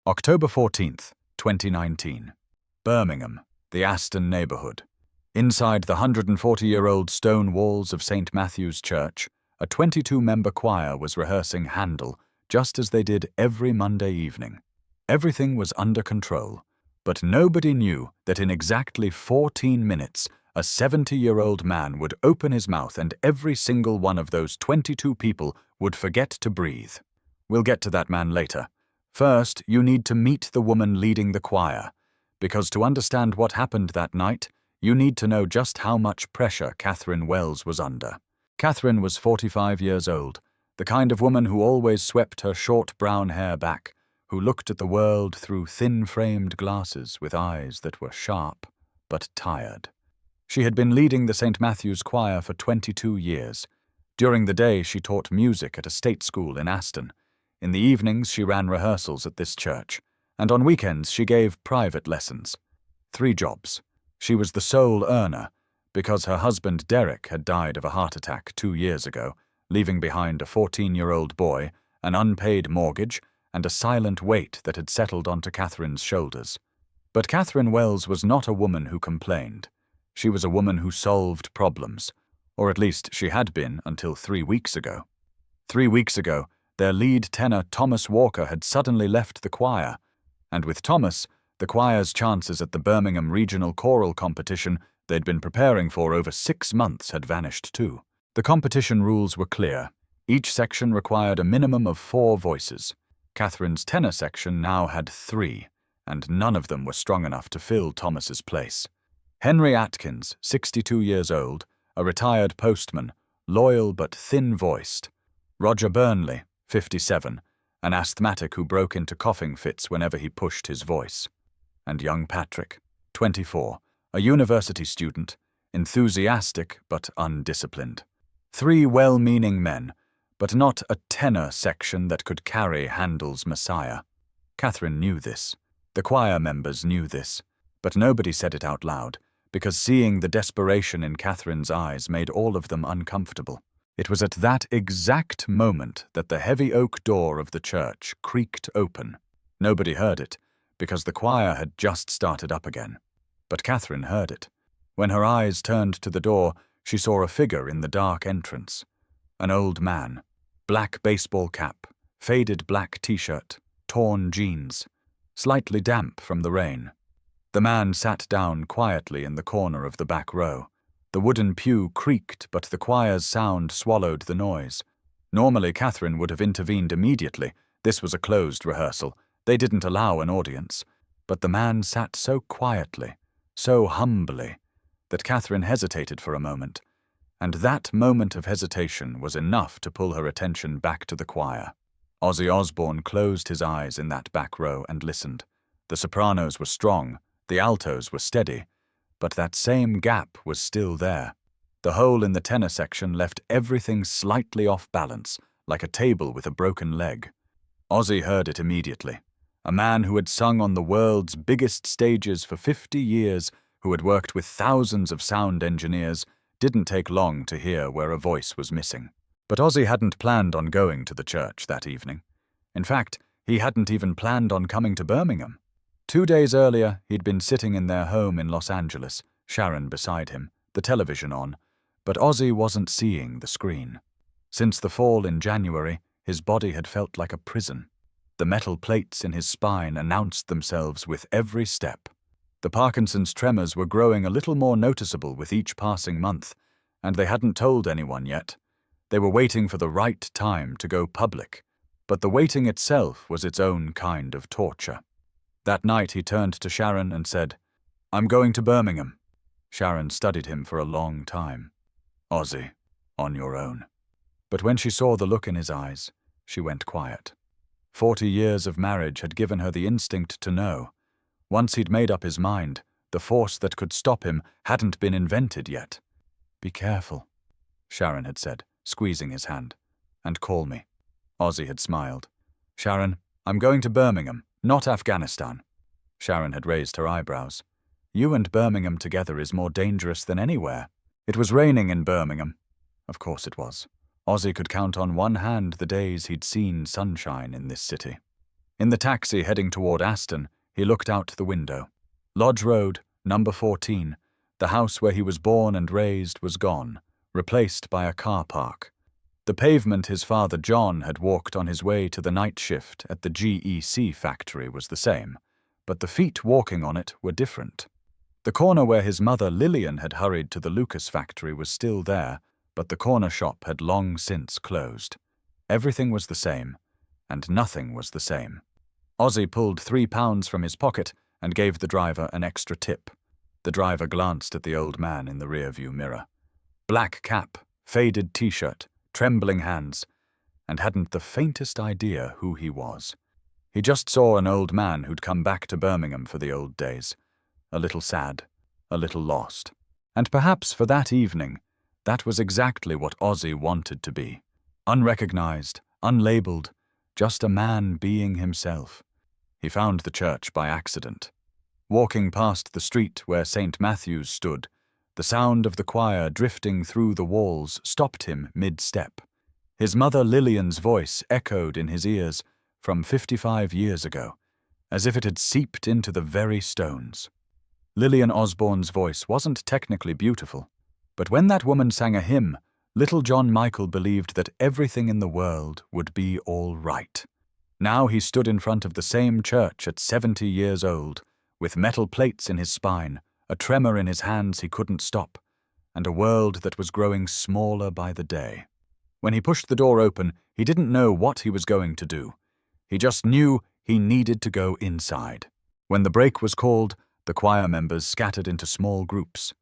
October 14th, 2019. Birmingham, the Aston neighbourhood. Inside the 140-year-old stone walls of St. Matthew's Church, a 22-member choir was rehearsing Handel, just as they did every Monday evening. Everything was under control, but nobody knew that in exactly 14 minutes, a 70-year-old man would open his mouth and every single one of those 22 people would forget to breathe. We'll get to that man later. First, you need to meet the woman leading the choir, because to understand what happened that night, you need to know just how much pressure Catherine Wells was under. Catherine was 45 years old, the kind of woman who always swept her short brown hair back, who looked at the world through thin-framed glasses with eyes that were sharp but tired. She had been leading the St. Matthew's choir for 22 years. During the day, she taught music at a state school in Aston. In the evenings, she ran rehearsals at this church, and on weekends she gave private lessons. 3 jobs. She was the sole earner, because her husband Derek had died of a heart attack 2 years ago, leaving behind a 14-year-old boy, an unpaid mortgage, and a silent weight that had settled onto Catherine's shoulders. But Catherine Wells was not a woman who complained. She was a woman who solved problems, or at least she had been until 3 weeks ago. 3 weeks ago, their lead tenor Thomas Walker had suddenly left the choir, and with Thomas, the choir's chances at the Birmingham Regional Choral Competition they'd been preparing for over 6 months had vanished too. The competition rules were clear. Each section required a minimum of 4 voices. Catherine's tenor section now had 3, and none of them were strong enough to fill Thomas's place. Henry Atkins, 62 years old, a retired postman, loyal but thin-voiced. Roger Burnley, 57, an asthmatic who broke into coughing fits whenever he pushed his voice. And young Patrick, 24, a university student, enthusiastic but undisciplined. 3 well-meaning men, but not a tenor section that could carry Handel's Messiah. Catherine knew this. The choir members knew this, but nobody said it out loud, because seeing the desperation in Catherine's eyes made all of them uncomfortable. It was at that exact moment that the heavy oak door of the church creaked open. Nobody heard it, because the choir had just started up again. But Catherine heard it. When her eyes turned to the door, she saw a figure in the dark entrance. An old man, black baseball cap, faded black t-shirt, torn jeans, slightly damp from the rain. The man sat down quietly in the corner of the back row. The wooden pew creaked, but the choir's sound swallowed the noise. Normally, Catherine would have intervened immediately. This was a closed rehearsal. They didn't allow an audience. But the man sat so quietly, so humbly, that Catherine hesitated for a moment. And that moment of hesitation was enough to pull her attention back to the choir. Ozzy Osbourne closed his eyes in that back row and listened. The sopranos were strong, the altos were steady, but that same gap was still there. The hole in the tenor section left everything slightly off balance, like a table with a broken leg. Ozzy heard it immediately. A man who had sung on the world's biggest stages for 50 years, who had worked with thousands of sound engineers, didn't take long to hear where a voice was missing. But Ozzy hadn't planned on going to the church that evening. In fact, he hadn't even planned on coming to Birmingham. 2 days earlier, he'd been sitting in their home in Los Angeles, Sharon beside him, the television on, but Ozzy wasn't seeing the screen. Since the fall in January, his body had felt like a prison. The metal plates in his spine announced themselves with every step. The Parkinson's tremors were growing a little more noticeable with each passing month, and they hadn't told anyone yet. They were waiting for the right time to go public, but the waiting itself was its own kind of torture. That night he turned to Sharon and said, "I'm going to Birmingham." Sharon studied him for a long time. "Ozzy, on your own." But when she saw the look in his eyes, she went quiet. 40 years of marriage had given her the instinct to know. Once he'd made up his mind, the force that could stop him hadn't been invented yet. "Be careful," Sharon had said, squeezing his hand. "And call me." Ozzy had smiled. "Sharon, I'm going to Birmingham, not Afghanistan." Sharon had raised her eyebrows. "You and Birmingham together is more dangerous than anywhere." It was raining in Birmingham. Of course it was. Ozzy could count on one hand the days he'd seen sunshine in this city. In the taxi heading toward Aston, he looked out the window. Lodge Road, number 14, the house where he was born and raised, was gone, replaced by a car park. The pavement his father John had walked on his way to the night shift at the GEC factory was the same, but the feet walking on it were different. The corner where his mother Lillian had hurried to the Lucas factory was still there, but the corner shop had long since closed. Everything was the same, and nothing was the same. Ozzy pulled £3 from his pocket and gave the driver an extra tip. The driver glanced at the old man in the rearview mirror. Black cap, faded t-shirt, trembling hands, and hadn't the faintest idea who he was. He just saw an old man who'd come back to Birmingham for the old days, a little sad, a little lost. And perhaps for that evening, that was exactly what Ozzy wanted to be. Unrecognized, unlabeled, just a man being himself. He found the church by accident. Walking past the street where St. Matthew's stood, the sound of the choir drifting through the walls stopped him mid-step. His mother Lillian's voice echoed in his ears from 55 years ago, as if it had seeped into the very stones. Lillian Osbourne's voice wasn't technically beautiful, but when that woman sang a hymn, little John Michael believed that everything in the world would be all right. Now he stood in front of the same church at 70 years old, with metal plates in his spine, a tremor in his hands he couldn't stop, and a world that was growing smaller by the day. When he pushed the door open, he didn't know what he was going to do. He just knew he needed to go inside. When the break was called, the choir members scattered into small groups.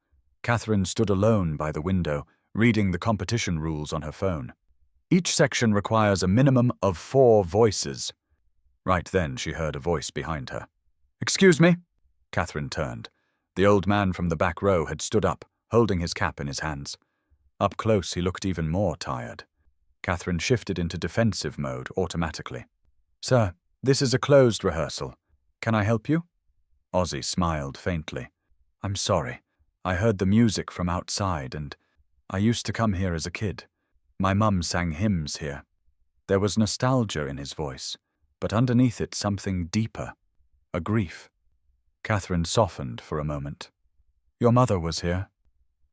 Catherine stood alone by the window, reading the competition rules on her phone. Each section requires a minimum of 4 voices. Right then she heard a voice behind her. "Excuse me?" Catherine turned. The old man from the back row had stood up, holding his cap in his hands. Up close he looked even more tired. Catherine shifted into defensive mode automatically. "Sir, this is a closed rehearsal. Can I help you?" Ozzy smiled faintly. "I'm sorry. I heard the music from outside and I used to come here as a kid. My mum sang hymns here." There was nostalgia in his voice, but underneath it something deeper, a grief. Catherine softened for a moment. "Your mother was here?"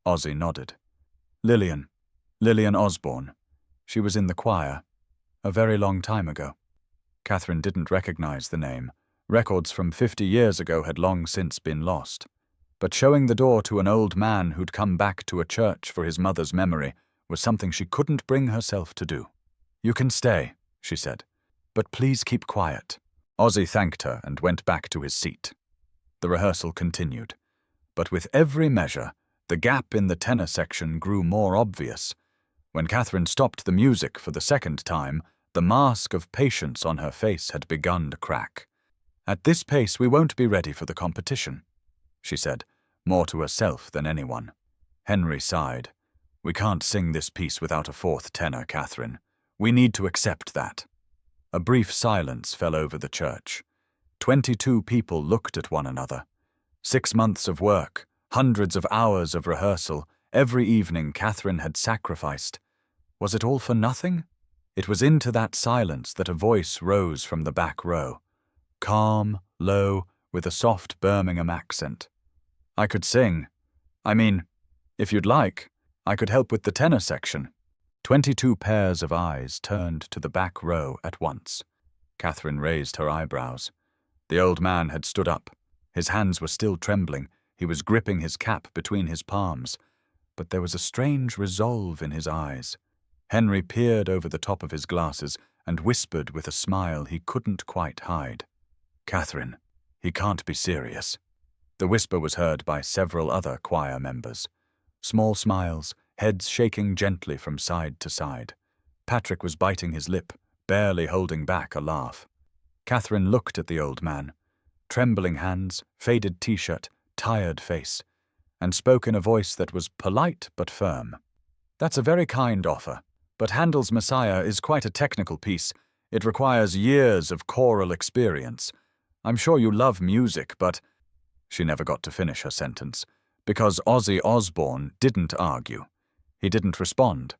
Ozzy nodded. Lillian Osbourne. She was in the choir, a very long time ago." Catherine didn't recognize the name. Records from 50 years ago had long since been lost. But showing the door to an old man who'd come back to a church for his mother's memory was something she couldn't bring herself to do. "You can stay," she said, "but please keep quiet." Ozzy thanked her and went back to his seat. The rehearsal continued, but with every measure, the gap in the tenor section grew more obvious. When Catherine stopped the music for the second time, the mask of patience on her face had begun to crack. "At this pace we won't be ready for the competition," she said, more to herself than anyone. Henry sighed. "We can't sing this piece without a 4th tenor, Catherine. We need to accept that." A brief silence fell over the church. 22 people looked at one another. 6 months of work, hundreds of hours of rehearsal, every evening Catherine had sacrificed. Was it all for nothing? It was into that silence that a voice rose from the back row. Calm, low, with a soft Birmingham accent. "I could sing. I mean, if you'd like, I could help with the tenor section." 22 pairs of eyes turned to the back row at once. Catherine raised her eyebrows. The old man had stood up. His hands were still trembling. He was gripping his cap between his palms. But there was a strange resolve in his eyes. Henry peered over the top of his glasses and whispered with a smile he couldn't quite hide. "Catherine, he can't be serious." The whisper was heard by several other choir members. Small smiles, heads shaking gently from side to side. Patrick was biting his lip, barely holding back a laugh. Catherine looked at the old man. Trembling hands, faded t-shirt, tired face, and spoke in a voice that was polite but firm. "That's a very kind offer, but Handel's Messiah is quite a technical piece. It requires years of choral experience. I'm sure you love music, but—" She never got to finish her sentence, because Ozzy Osbourne didn't argue. He didn't respond.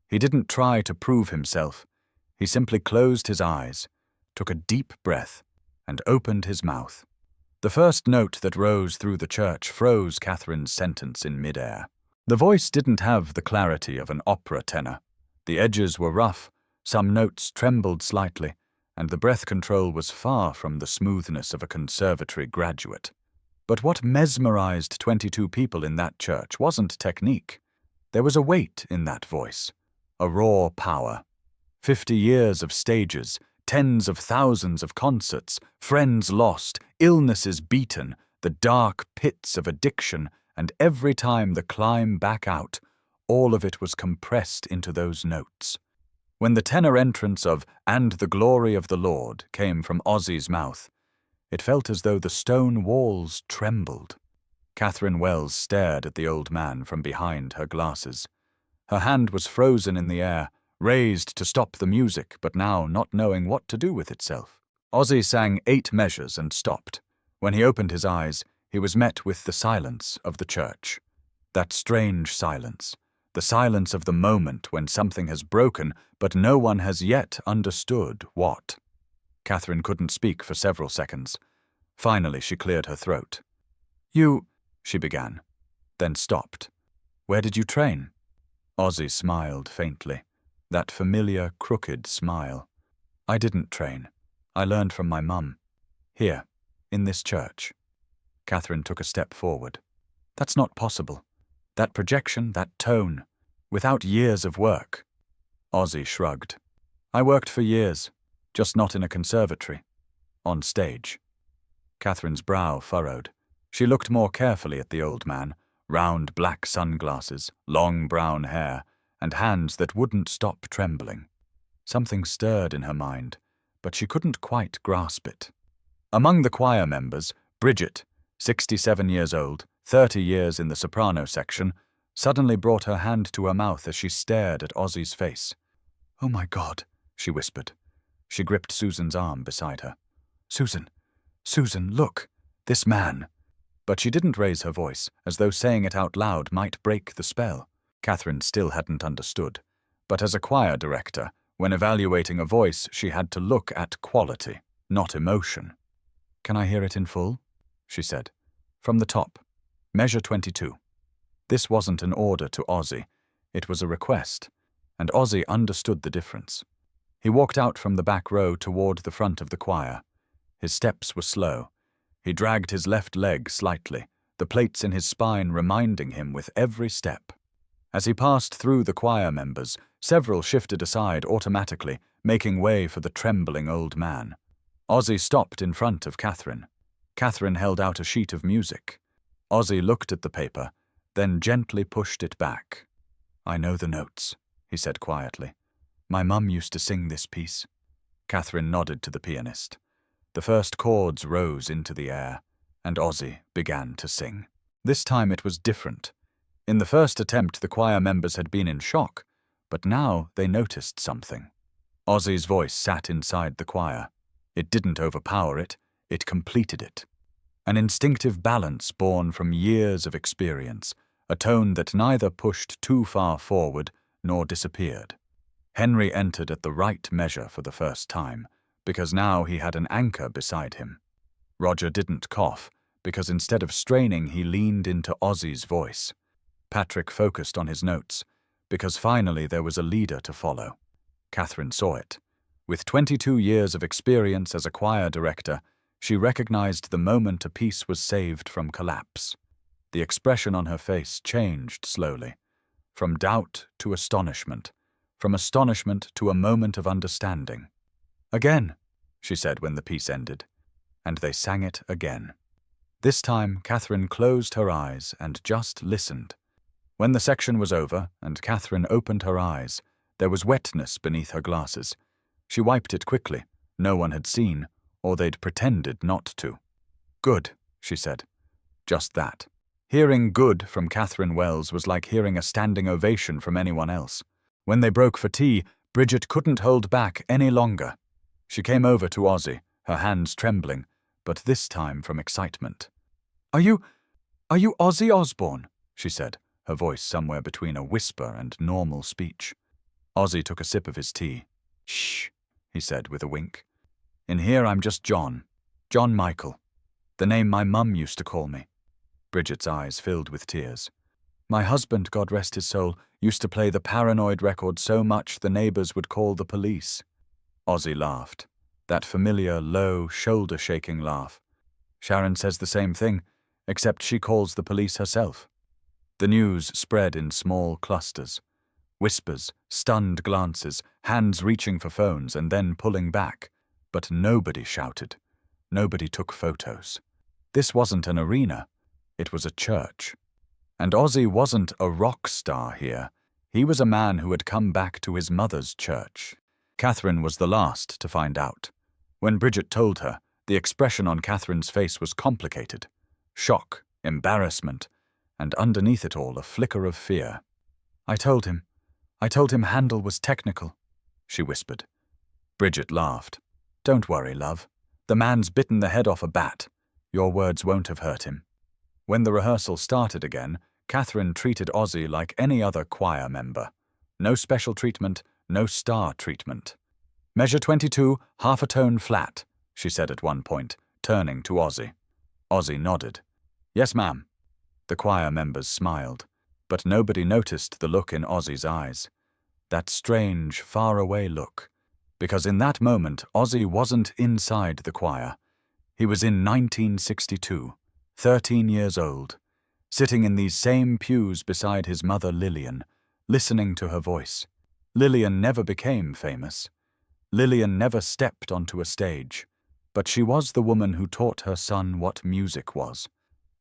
He didn't try to prove himself. He simply closed his eyes, took a deep breath, and opened his mouth. The first note that rose through the church froze Catherine's sentence in midair. The voice didn't have the clarity of an opera tenor. The edges were rough, some notes trembled slightly, and the breath control was far from the smoothness of a conservatory graduate. But what mesmerized 22 people in that church wasn't technique. There was a weight in that voice, a raw power. 50 years of stages, tens of thousands of concerts, friends lost, illnesses beaten, the dark pits of addiction, and every time the climb back out, all of it was compressed into those notes. When the tenor entrance of "And the Glory of the Lord" came from Ozzy's mouth, it felt as though the stone walls trembled. Catherine Wells stared at the old man from behind her glasses. Her hand was frozen in the air, raised to stop the music, but now not knowing what to do with itself. Ozzy sang 8 measures and stopped. When he opened his eyes, he was met with the silence of the church. That strange silence. The silence of the moment when something has broken, but no one has yet understood what. Catherine couldn't speak for several seconds. Finally, she cleared her throat. "You," she began, then stopped. "Where did you train?" Ozzy smiled faintly, that familiar, crooked smile. "I didn't train. I learned from my mum. Here, in this church." Catherine took a step forward. "That's not possible. That projection, that tone, without years of work." Ozzy shrugged. "I worked for years, just not in a conservatory. On stage." Catherine's brow furrowed. She looked more carefully at the old man, round black sunglasses, long brown hair, and hands that wouldn't stop trembling. Something stirred in her mind, but she couldn't quite grasp it. Among the choir members, Bridget, 67 years old, 30 years in the soprano section, suddenly brought her hand to her mouth as she stared at Ozzy's face. "Oh my God," she whispered. She gripped Susan's arm beside her. Susan, look, this man." But she didn't raise her voice, as though saying it out loud might break the spell. Catherine still hadn't understood. But as a choir director, when evaluating a voice, she had to look at quality, not emotion. "Can I hear it in full?" she said. "From the top. Measure 22. This wasn't an order to Ozzy. It was a request, and Ozzy understood the difference. He walked out from the back row toward the front of the choir. His steps were slow. He dragged his left leg slightly, the plates in his spine reminding him with every step. As he passed through the choir members, several shifted aside automatically, making way for the trembling old man. Ozzy stopped in front of Catherine. Catherine held out a sheet of music. Ozzy looked at the paper, then gently pushed it back. "I know the notes," he said quietly. "My mum used to sing this piece." Catherine nodded to the pianist. The first chords rose into the air, and Ozzy began to sing. This time it was different. In the first attempt, the choir members had been in shock, but now they noticed something. Ozzy's voice sat inside the choir. It didn't overpower it, it completed it. An instinctive balance born from years of experience, a tone that neither pushed too far forward nor disappeared. Henry entered at the right measure for the first time, because now he had an anchor beside him. Roger didn't cough, because instead of straining, he leaned into Ozzy's voice. Patrick focused on his notes, because finally there was a leader to follow. Catherine saw it. With 22 years of experience as a choir director, she recognized the moment a piece was saved from collapse. The expression on her face changed slowly, from doubt to astonishment, from astonishment to a moment of understanding. "Again," she said when the piece ended, and they sang it again. This time, Catherine closed her eyes and just listened. When the section was over and Catherine opened her eyes, there was wetness beneath her glasses. She wiped it quickly. No one had seen, or they'd pretended not to. "Good," she said. Just that. Hearing "good" from Catherine Wells was like hearing a standing ovation from anyone else. When they broke for tea, Bridget couldn't hold back any longer. She came over to Ozzy, her hands trembling, but this time from excitement. Are you Ozzy Osbourne?" she said, her voice somewhere between a whisper and normal speech. Ozzy took a sip of his tea. "Shh," he said with a wink. In here I'm just John. John Michael. The name my mum used to call me. Bridget's eyes filled with tears. My husband, God rest his soul, used to play the Paranoid record so much the neighbours would call the police. Ozzy laughed. That familiar, low, shoulder-shaking laugh. Sharon says the same thing, except she calls the police herself. The news spread in small clusters. Whispers, stunned glances, hands reaching for phones and then pulling back. But nobody shouted. Nobody took photos. This wasn't an arena. It was a church. And Ozzy wasn't a rock star here. He was a man who had come back to his mother's church. Catherine was the last to find out. When Bridget told her, the expression on Catherine's face was complicated. Shock, embarrassment, and underneath it all a flicker of fear. I told him Handel was technical, she whispered. Bridget laughed. Don't worry, love. The man's bitten the head off a bat. Your words won't have hurt him. When the rehearsal started again, Catherine treated Ozzy like any other choir member. No special treatment, no star treatment. Measure 22, half a tone flat, she said at one point, turning to Ozzy. Ozzy nodded. Yes, ma'am. The choir members smiled, but nobody noticed the look in Ozzy's eyes. That strange, far-away look. Because in that moment, Ozzy wasn't inside the choir. He was in 1962, 13 years old, sitting in these same pews beside his mother Lillian, listening to her voice. Lillian never became famous. Lillian never stepped onto a stage, but she was the woman who taught her son what music was.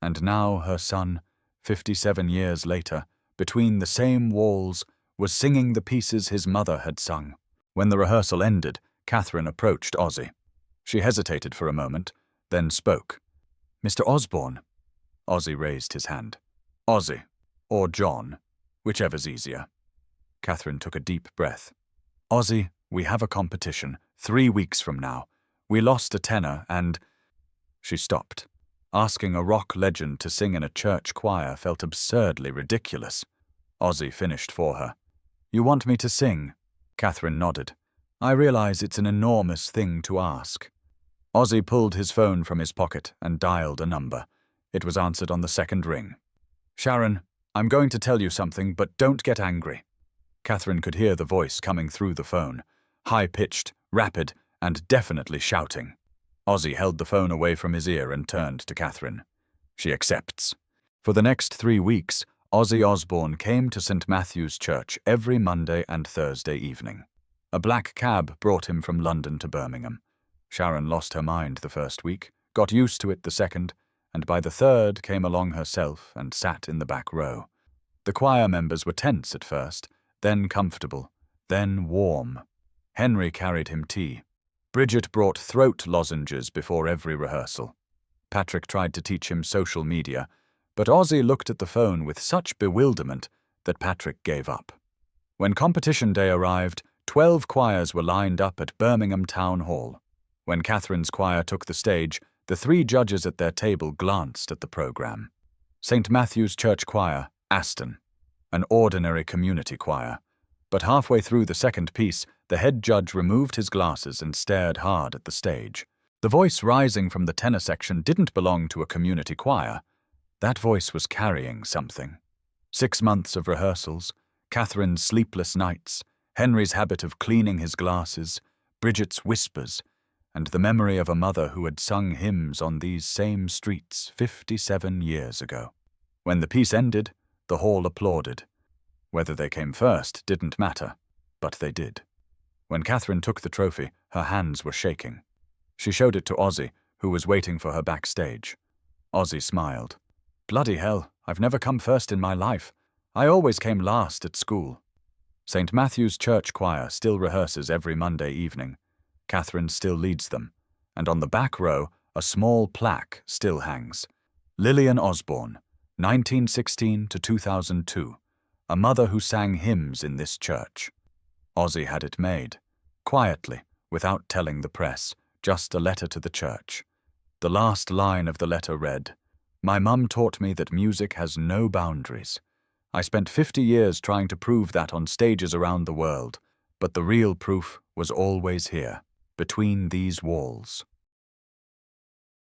And now her son, 57 years later, between the same walls, was singing the pieces his mother had sung. When the rehearsal ended, Catherine approached Ozzy. She hesitated for a moment, then spoke. Mr. Osbourne. Ozzy raised his hand. Ozzy, or John, whichever's easier. Catherine took a deep breath. Ozzy, we have a competition, 3 weeks from now. We lost a tenor and... She stopped. Asking a rock legend to sing in a church choir felt absurdly ridiculous. Ozzy finished for her. You want me to sing? Catherine nodded. I realize it's an enormous thing to ask. Ozzy pulled his phone from his pocket and dialed a number. It was answered on the second ring. Sharon, I'm going to tell you something, but don't get angry. Catherine could hear the voice coming through the phone, high-pitched, rapid, and definitely shouting. Ozzy held the phone away from his ear and turned to Catherine. She accepts. For the next 3 weeks, Ozzy Osbourne came to St. Matthew's Church every Monday and Thursday evening. A black cab brought him from London to Birmingham. Sharon lost her mind the first week, got used to it the second, and by the third came along herself and sat in the back row. The choir members were tense at first, then comfortable, then warm. Henry carried him tea. Bridget brought throat lozenges before every rehearsal. Patrick tried to teach him social media, but Ozzy looked at the phone with such bewilderment that Patrick gave up. When competition day arrived, 12 choirs were lined up at Birmingham Town Hall. When Catherine's choir took the stage, the 3 judges at their table glanced at the program. St. Matthew's Church Choir, Aston. An ordinary community choir. But halfway through the second piece, the head judge removed his glasses and stared hard at the stage. The voice rising from the tenor section didn't belong to a community choir. That voice was carrying something. 6 months of rehearsals, Catherine's sleepless nights, Henry's habit of cleaning his glasses, Bridget's whispers, and the memory of a mother who had sung hymns on these same streets 57 years ago. When the piece ended, the hall applauded. Whether they came first didn't matter, but they did. When Catherine took the trophy, her hands were shaking. She showed it to Ozzy, who was waiting for her backstage. Ozzy smiled. Bloody hell, I've never come first in my life. I always came last at school. St. Matthew's Church Choir still rehearses every Monday evening. Catherine still leads them, and on the back row, a small plaque still hangs. Lillian Osbourne, 1916 to 2002, a mother who sang hymns in this church. Ozzy had it made, quietly, without telling the press, just a letter to the church. The last line of the letter read, My mum taught me that music has no boundaries. I spent 50 years trying to prove that on stages around the world, but the real proof was always here. between these walls.